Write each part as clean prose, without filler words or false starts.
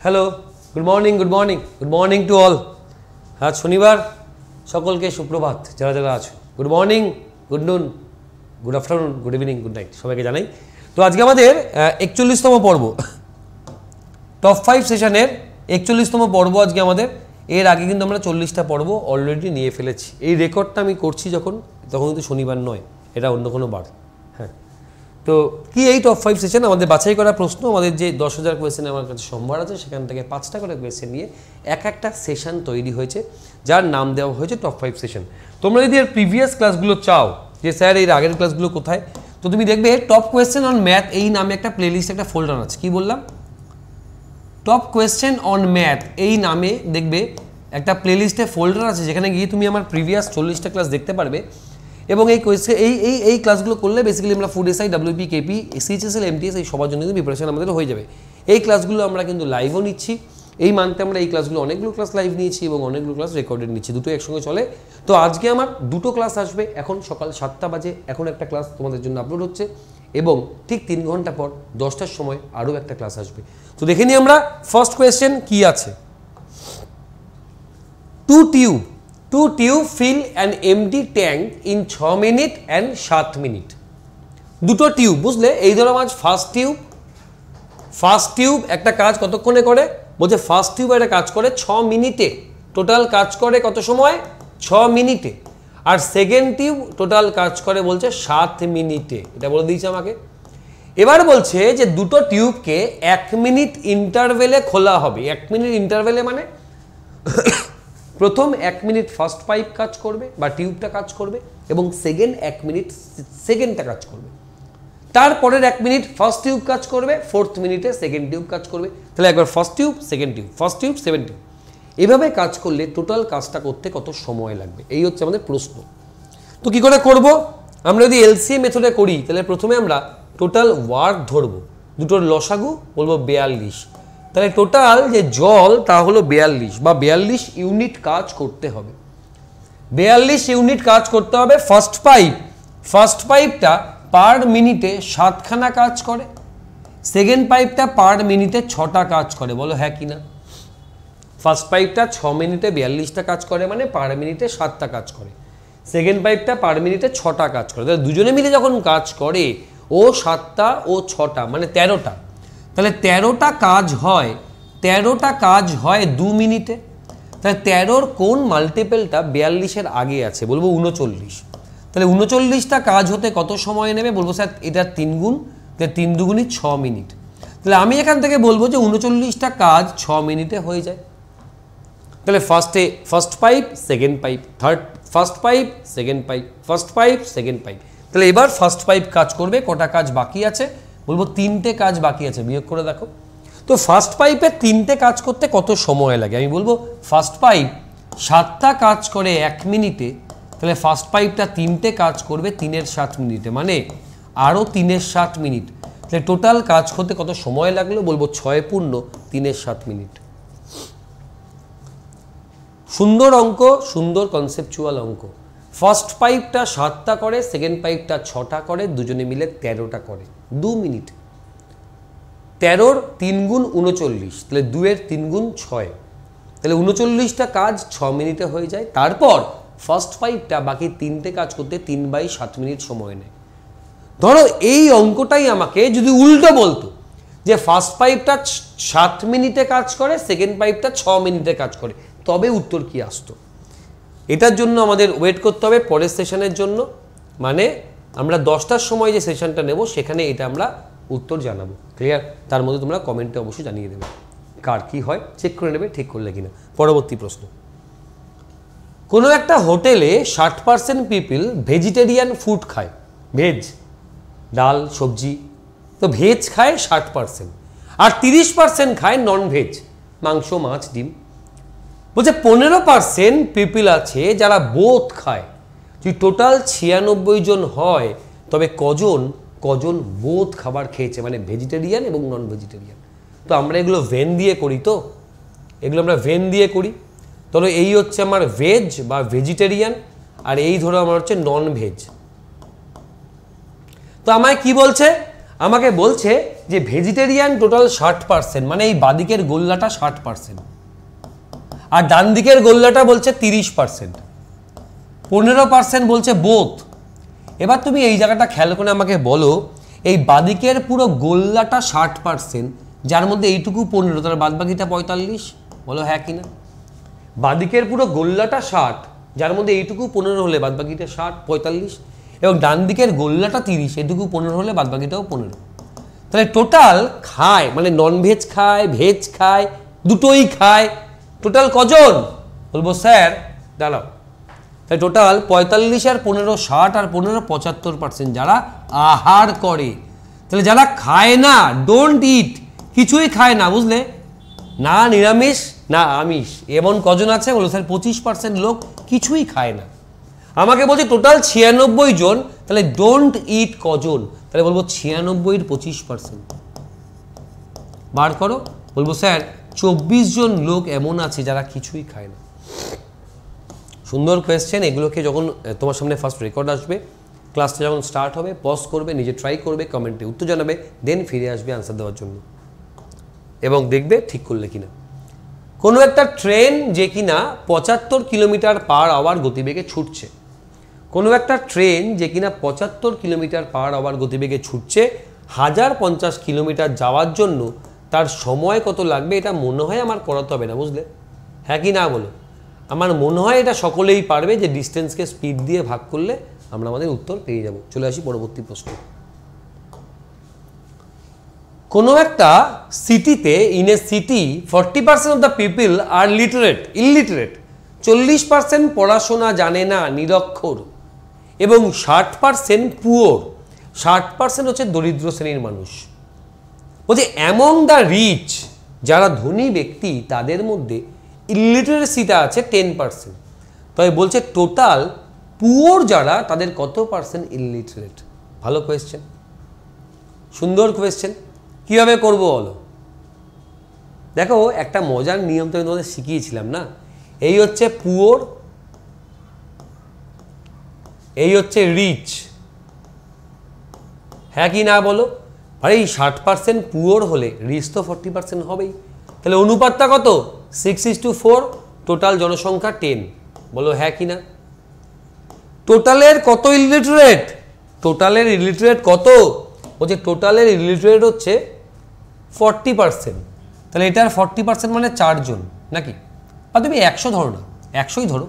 Hello, good morning to all. আজ শনিবার, সকলকে সুপ্রভাত যারা যারা আছো। গুড মর্নিং, গুড নুন, good afternoon, good evening, good night সবাইকে জানাই। তো আজকে আমাদের 41তম পর্ব, টপ 5 সেশনের 41তম পর্ব আজকে আমাদের। এর আগে কিন্তু আমরা 40টা পর্ব অলরেডি নিয়ে ফেলেছি। এই রেকর্ডটা আমি করছি তখন কিন্তু শনিবার নয়, এটা অন্য কোনো বার। হ্যাঁ, তো কি এই টপ 5 সেশন আমাদের বাছাই করা প্রশ্ন, আমাদের যে 10,000 কোয়েশ্চেন আমার কাছে সম্ভার আছে, সেখান থেকে 5টা করে কোয়েশ্চেন নিয়ে একটা সেশন তৈরি হয়েছে, যার নাম দেওয়া হয়েছে টপ 5 সেশন। তোমরা যদি এর প্রিভিয়াস ক্লাসগুলো চাও যে স্যার এর আগের ক্লাসগুলো কোথায়, তো তুমি দেখবে টপ কোয়েশ্চেন অন ম্যাথ এই নামে একটা প্লেলিস্ট, একটা ফোল্ডার আছে। কি বললাম? টপ কোয়েশ্চেন অন ম্যাথ এই নামে দেখবে একটা প্লেলিস্টে ফোল্ডার আছে, যেখানে গিয়ে তুমি আমার প্রিভিয়াস 40টা ক্লাস দেখতে পারবে। এবং এই ক্লাসগুলো করলে বেসিক্যালি আমরা food SI, WP, KP, CHSL, MTS এই সবার জন্য কিন্তু প্রিপারেশন আমাদের হয়ে যাবে। এই ক্লাসগুলো আমরা কিন্তু লাইভও নিচ্ছি। এই মান্থে আমরা এই ক্লাসগুলো অনেকগুলো ক্লাস লাইভ নিয়েছি এবং অনেকগুলো ক্লাস রেকর্ডেড নিচ্ছি, দুটো একসঙ্গে চলে। তো আজকে আমার দুটো ক্লাস আসবে, এখন সকাল 7টা বাজে এখন একটা ক্লাস তোমাদের জন্য আপলোড হচ্ছে, এবং ঠিক 3 ঘন্টা পর 10টার সময় আরও একটা ক্লাস আসবে। তো দেখে নিই আমরা ফার্স্ট কোয়েশ্চেন কি আছে। Two tube fill an empty tank in 6 minute and 7 minute. দুটো টিউব, বুঝলে? এই ধরো আজ ফার্স্ট টিউব একটা কাজ কতক্ষণে করে, বলছে ফার্স্ট টিউব একটা কাজ করে 6 মিনিটে। টোটাল কাজ করে কত সময়? 6 মিনিটে। আর সেকেন্ড টিউব টোটাল কাজ করে বলছে 7 মিনিটে। এটা বলে দিয়েছে আমাকে। এবার বলছে যে দুটো টিউবকে 1 মিনিট ইন্টারভেলে খোলা হবে। 1 মিনিট ইন্টারভেলে মানে প্রথম 1 মিনিট ফার্স্ট পাইপ কাজ করবে বা টিউবটা কাজ করবে, এবং সেকেন্ড 1 মিনিট সেকেন্ডটা কাজ করবে। তারপরের 1 মিনিট ফার্স্ট টিউব কাজ করবে, 4th মিনিটে সেকেন্ড টিউব কাজ করবে। তাহলে একবার first tube, second tube, first tube, second tube, এভাবে কাজ করলে টোটাল কাজটা করতে কত সময় লাগবে, এই হচ্ছে আমাদের প্রশ্ন। তো কি করে করব? আমরা যদি LCM মেথডে করি, তাহলে প্রথমে আমরা টোটাল ওয়ার্ক ধরবো, দুটোর লসাগু বলবো 42। তাহলে টোটাল যে জল তা হলো 42 বা 42 ইউনিট কাজ করতে হবে। 42 ইউনিট কাজ করতে হবে। ফার্স্ট পাইপটা পার মিনিটে 7খানা কাজ করে, সেকেন্ড পাইপটা পার মিনিটে 6টা কাজ করে। বলো হ্যাঁ কি না? ফার্স্ট পাইপটা 6 মিনিটে 42টা কাজ করে, মানে পার মিনিটে 7টা কাজ করে। সেকেন্ড পাইপটা পার মিনিটে 6টা কাজ করে। তাহলে দুজনে মিলে যখন কাজ করে, ও 7টা ও 6টা মানে 13টা। তাহলে 13টা কাজ হয় 2 মিনিটে। তাহলে 13র কোন মাল্টিপেলটা 42-এর আগে আছে? বলবো 39। তাহলে 39টা কাজ হতে কত সময় নেবে? বলবো স্যার এটা 3 গুণ, তাহলে 3 দুগুণই 6 মিনিট। তাহলে আমি এখান থেকে বলবো যে 39টা কাজ 6 মিনিটে হয়ে যায়। তাহলে first pipe, second pipe, first pipe, second pipe, first pipe, second pipe. তাহলে এবার ফার্স্ট পাইপ কাজ করবে, কটা কাজ বাকি আছে? বলবো 3টে কাজ বাকি আছে, বিয়োগ করে দেখো। তো ফার্স্ট পাইপে 3টে কাজ করতে কত সময় লাগে? আমি বলবো ফার্স্ট পাইপ 7টা কাজ করে 1 মিনিটে, তাহলে ফার্স্ট পাইপটা 3টে কাজ করবে 3-এর 7 মিনিটে, মানে আরও 3-এর 7 মিনিট। তাহলে টোটাল কাজ করতে কত সময় লাগলো? বলবো 6 পূর্ণ 3-এর 7 মিনিট। সুন্দর অঙ্ক, সুন্দর কনসেপচুয়াল অঙ্ক। ফার্স্ট পাইপটা 7টা করে, সেকেন্ড পাইপটা 6টা করে, দুজনে মিলে 13টা করে 2 মিনিট। 13-র 3 গুণ 39, তাহলে 2-এর 3 গুণ 6, তাহলে 39টা কাজ 6 মিনিটে হয়ে যায়। তারপর ফার্স্ট পাইপটা বাকি 3টে কাজ করতে 3/7 মিনিট সময় নেয়। ধরো এই অঙ্কটাই আমাকে যদি উল্টো বলতো যে ফার্স্ট পাইপটা 7 মিনিটে কাজ করে, সেকেন্ড পাইপটা 6 মিনিটে কাজ করে, তবে উত্তর কি আসতো? এটার জন্য আমাদের ওয়েট করতে হবে পরের সেশনের জন্য, মানে আমরা 10টার সময় যে সেশনটা নেব সেখানে এটা আমরা উত্তর জানাবো। ক্লিয়ার? তার মধ্যে তোমরা কমেন্টে অবশ্যই জানিয়ে দেবে কার কি হয়, চেক করে নেবে ঠিক করলে কিনা। পরবর্তী প্রশ্ন, কোনো একটা হোটেলে 60% পিপল ভেজিটেরিয়ান ফুড খায়, ভেজ, ডাল, সবজি। তো ভেজ খায় 60%, আর 30% খায় নন ভেজ, মাংস, মাছ, ডিম। বলছে 15% পিপল আছে যারা বোথ খায়। যদি টোটাল 96 জন হয়, তবে কজন বোথ খাবার খেয়েছে, মানে ভেজিটেরিয়ান এবং নন ভেজিটেরিয়ান। তো আমরা এগুলো ভেন দিয়ে করি, তো এগুলো আমরা ভেন দিয়ে করি। ধরো এই হচ্ছে আমার ভেজ বা ভেজিটেরিয়ান, আর এই ধরো আমার হচ্ছে নন ভেজ। তো আমায় কি বলছে? আমাকে বলছে যে ভেজিটেরিয়ান টোটাল 60%, মানে এই বাদিকের গোল্লাটা 60%, আর ডান দিকের গোল্লাটা বলছে 30%, 15% বলছে বোথ। এবার তুমি এই জায়গাটা খেয়াল করে আমাকে বলো, এই বাদিকের পুরো গোল্লাটা 60%, যার মধ্যে এইটুকু 15, তার বাদ বাকিটা 45, বলো হ্যাঁ কি না? বাদিকের পুরো গোল্লাটা 60, যার মধ্যে এইটুকু 15 হলে বাদ বাকিটা 60, 45, এবং ডান দিকের গোল্লাটা 30, এইটুকু 15 হলে বাদ বাকিটাও 15। তাহলে টোটাল খায়, মানে ননভেজ খায়, ভেজ খায়, দুটোই খায়, টোটাল কজন? বলবো স্যার দাঁড়াও, তাই টোটাল 45 আর 15 60 আর 15 75% যারা আহার করে। তাহলে যারা খায় না, ডোন্ট ইট, কিছুই খায় না, বুঝলে, না নিরামিষ না আমিষ, এমন কজন আছে? বলো স্যার 25% লোক কিছুই খায় না। আমাকে বলছে টোটাল 96 জন, তাহলে ডোন্ট ইট কজন? তাহলে বলবো 96 এর 25%। বার করো। বলবো স্যার 24 জন লোক এমন আছে যারা কিছুই খায় না। সুন্দর কোয়েশ্চেন। এগুলোকে যখন তোমার সামনে ফার্স্ট রেকর্ড আসবে, ক্লাসটা যখন স্টার্ট হবে, পজ করবে, নিজে ট্রাই করবে, কমেন্টে উত্তর জানাবে, দেন ফিরে আসবে আনসার দেওয়ার জন্য, এবং দেখবে ঠিক করলে কিনা। কোনো একটা ট্রেন যে কিনা 75 কিলোমিটার পার আওয়ার গতিবেগে ছুটছে, কোনো একটা ট্রেন যে কিনা 75 কিলোমিটার পার আওয়ার গতিবেগে ছুটছে, 1050 কিলোমিটার যাওয়ার জন্য তার সময় কত লাগবে? এটা মনে হয় আমার করাতে হবে না, বুঝলে, হ্যাঁ কি না বলো? আমার মনে হয় এটা সকলেই পারবে, যে ডিস্টেন্সকে স্পিড দিয়ে ভাগ করলে আমরা আমাদের উত্তর পেয়ে যাব। চলে আসি পরবর্তী প্রশ্ন। কোনো একটা সিটিতে, in a city 40% of the people are illiterate, 40% পড়াশোনা জানে না, নিরক্ষর, এবং 60% পুওর, 60% হচ্ছে দরিদ্র শ্রেণীর মানুষ। বলছে অ্যামং দ্য রিচ, যারা ধনী ব্যক্তি তাদের মধ্যে ইলিটারেসিটা আছে 10%। তবে বলছে টোটাল পুওর যারা, তাদের কত পার্সেন্ট ইলিটারেট? ভালো কোয়েশ্চেন, সুন্দর কোয়েশ্চেন। কীভাবে করবো বলো? দেখো, একটা মজার নিয়ম তো আমি তোমাদের শিখিয়েছিলাম না, এই হচ্ছে পুওর, এই হচ্ছে রিচ, হ্যাঁ কি না বলো? আরে এই 60% পুওর হলে রিচ তো 40% হবেই। তাহলে অনুপাতটা কত? 6:4, টোটাল জনসংখ্যা 10, বলো হ্যাঁ কি না? টোটালের কত ইলিটারেট? টোটালের ইলিটারেট কত? বলছে টোটালের ইলিটারেট হচ্ছে 40%। তাহলে এটার 40% মানে 4 জন নাকি? আর তুমি 100 ধরো না, 100ই ধরো।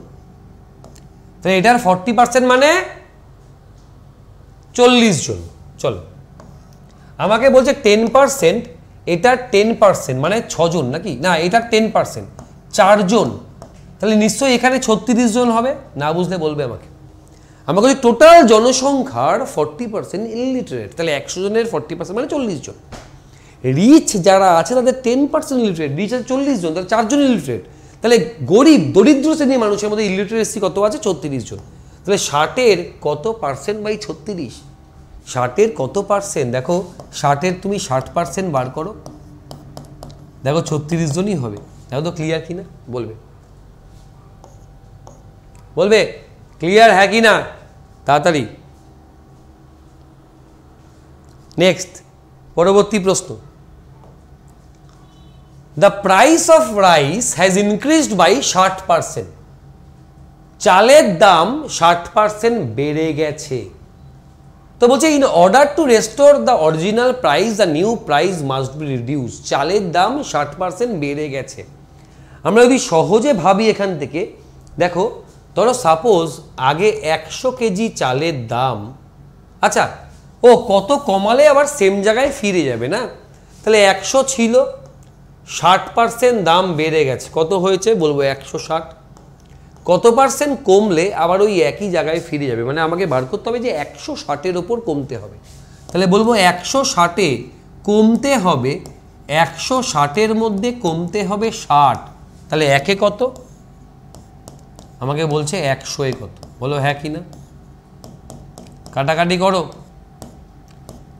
তাহলে এটার 40% মানে 40 জন। চলো, আমাকে বলছে 10%, এটার 10% মানে 6 জন নাকি? না, এটার 10% 4 জন, তাহলে নিশ্চয়ই এখানে 36 জন হবে। না বুঝলে বলবে আমাকে। আমাকে বলছে টোটাল জনসংখ্যার 40% ইলিটারেট, তাহলে 100 জনের 40% মানে 40 জন। রিচ যারা আছে তাদের 10% ইলিটারেট, রিচ আছে 40 জন, তাহলে 4 জন ইলিটারেট। তাহলে গরিব দরিদ্র শ্রেণীর মানুষের মধ্যে ইলিটারেসি কত আছে? 36 জন। তাহলে 60-এর কত পার্সেন্ট বাই 36? 60-এর কত পার্সেন্ট? দেখো 60-এর তুমি 60% বার করো, দেখো 36 জনই হবে। দেখো তো ক্লিয়ার কি না, বলবে, বলবে ক্লিয়ার হ্যাঁ কি না? তাড়াতাড়ি। নেক্সট, পরবর্তী প্রশ্ন। The price of rice has increased by 60%, চালের দাম 60% বেড়ে গেছে। তো বলছে in order to restore the original price the new price must be reduce, চালের দাম 60% বেড়ে গেছে। আমরা যদি সহজে ভাবি এখান থেকে, দেখো ধরো সাপোজ আগে 100 কেজি চালের দাম, আচ্ছা ও কত কমালে আবার সেম জায়গায় ফিরে যাবে না? তাহলে 100 ছিল, 60% দাম বেড়ে গেছে, কত হয়েছে? বলবো 160। কত পার্সেন্ট কমলে আবার ওই একই জায়গায় ফিরে যাবে? মানে আমাকে বার করতে হবে যে 160-এর ওপর কমতে হবে। তাহলে বলবো 160-এ কমতে হবে, 160-এর মধ্যে কমতে হবে 60, তাহলে একে কত? আমাকে বলছে 100-এ কত? বলো হ্যাঁ কি না? কাটাকাটি করো।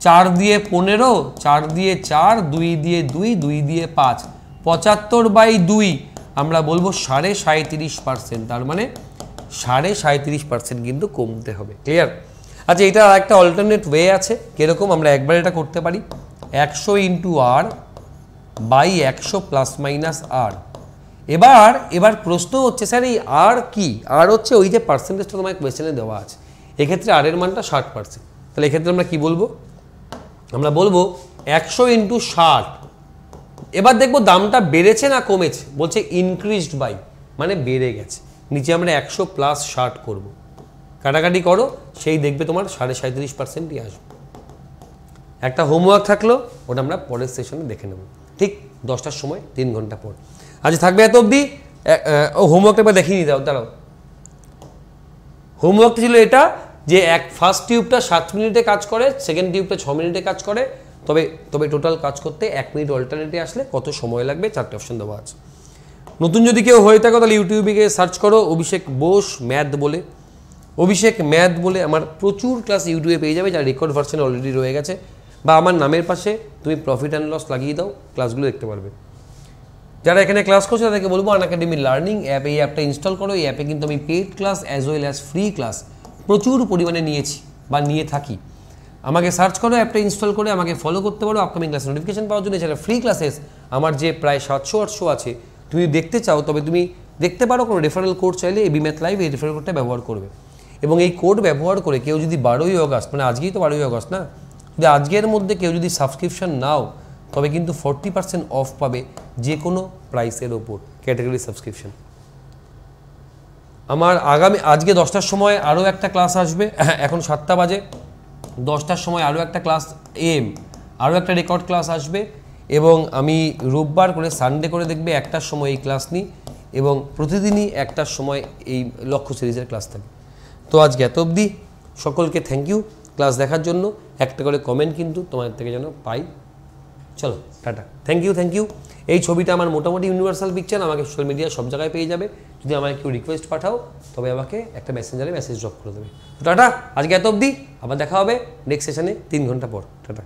4 দিয়ে 15, 4 দিয়ে 4, 2 দিয়ে 2, 2 দিয়ে 5, 75/2 আমরা বলবো 37.5%, তার মানে 37.5% কিন্তু কমতে হবে। ক্লিয়ার? আচ্ছা, এটা একটা অল্টারনেট ওয়ে আছে, কিরকম? আমরা একবার এটা করতে পারি, 100 into R by 100 plus minus R. এবার প্রশ্ন হচ্ছে স্যার এই আর কি? আর হচ্ছে ওই যে পার্সেন্টেজটা তোমার কোয়েশ্চেনে দেওয়া আছে, এক্ষেত্রে আর এর মানটা 60%। তাহলে এক্ষেত্রে আমরা কি বলবো? আমরা বলবো 100 ইন্টু 60। এবার দেখবো দামটা বেড়েছে না কমেছে, বলছে ইনক্রিজড বাই, মানে বেড়ে গেছে। নিচে আমরা 100 প্লাস 60 করবো, কাটাকাটি করো, সেই দেখবে তোমার 37.5%ই আসবে। একটা হোমওয়ার্ক থাকলো, ওটা আমরা পরের সেশনে দেখে নেব, ঠিক 10টার সময় 3 ঘন্টা পর। আজ থাকবে এত অবধি। হোমওয়ার্কটা এবার দেখিয়ে নিতে দাঁড়াও। হোমওয়ার্কটা ছিল এটা যে ফার্স্ট টিউবটা 7 মিনিটে কাজ করে, সেকেন্ড টিউবটা 6 মিনিটে কাজ করে, তবে টোটাল কাজ করতে 1 মিনিট অল্টারনেটে আসলে কত সময় লাগবে 4টে অপশন দেওয়া আছে। নতুন যদি কেউ হয়ে থাকো তাহলে ইউটিউবে গিয়ে সার্চ করো অভিষেক বোস ম্যাথ বলে। অভিষেক ম্যাথ বলে আমার প্রচুর ক্লাস ইউটিউবে পেয়ে যাবে, যার রেকর্ড ভার্সন অলরেডি রয়ে গেছে, বা আমার নামের পাশে তুমি প্রফিট অ্যান্ড লস লাগিয়ে দাও, ক্লাসগুলো দেখতে পারবে। যারা এখানে ক্লাস করছে তাদেরকে বলবো আনএকাডেমি লার্নিং অ্যাপ, এই অ্যাপটা ইনস্টল করো। এই অ্যাপে কিন্তু আমি paid class as well as free class প্রচুর পরিমাণে নিয়েছি বা নিয়ে থাকি। আমাকে সার্চ করো, অ্যাপটা ইনস্টল করে আমাকে ফলো করতে পারো আপকামিং ক্লাস নোটিফিকেশন পাওয়ার জন্য। এছাড়া ফ্রি ক্লাসেস আমার যে প্রায় 700-800 আছে, তুমি দেখতে চাও তবে তুমি দেখতে পারো। কোনো রেফারেল কোড চাইলে এবি ম্যাথ লাইভ এই রেফারেল কোডটা ব্যবহার করবে, এবং এই কোড ব্যবহার করে কেউ যদি 12ই অগস্ট, মানে আজকেই তো 12ই অগস্ট না, যদি আজকের মধ্যে কেউ যদি সাবস্ক্রিপশন নাও তবে কিন্তু 40% অফ পাবে যে কোনো প্রাইসের ওপর, ক্যাটাগরি সাবস্ক্রিপশন। আমার আজকে 10টার সময় আরও একটা ক্লাস আসবে, এখন 7টা বাজে, 10টার সময় আরও একটা ক্লাস আরও একটা রেকর্ড ক্লাস আসবে, এবং আমি রোববার করে সানডে করে দেখবে 1টার সময় এই ক্লাস নিই, এবং প্রতিদিনই 1টার সময় এই লক্ষ্য সিরিজের ক্লাস থাকে। তো আজকে এত অবধি, সকলকে থ্যাংক ইউ ক্লাস দেখার জন্য। একটা করে কমেন্ট কিন্তু তোমাদের থেকে যেন পাই। চলো টাটা, থ্যাংক ইউ। এই ছবিটা আমার মোটামুটি ইউনিভার্সাল পিকচার, আমাকে সোশ্যাল মিডিয়া সব জায়গায় পেয়ে যাবে। যদি আমাকে কেউ রিকোয়েস্ট পাঠাও তবে আমাকে একটা মেসেঞ্জারে মেসেজ ড্রপ করে দেবে। টাটা, আজকে এত অবধি, আবার দেখা হবে নেক্সট সেশনে 3 ঘন্টা পর। টাটা।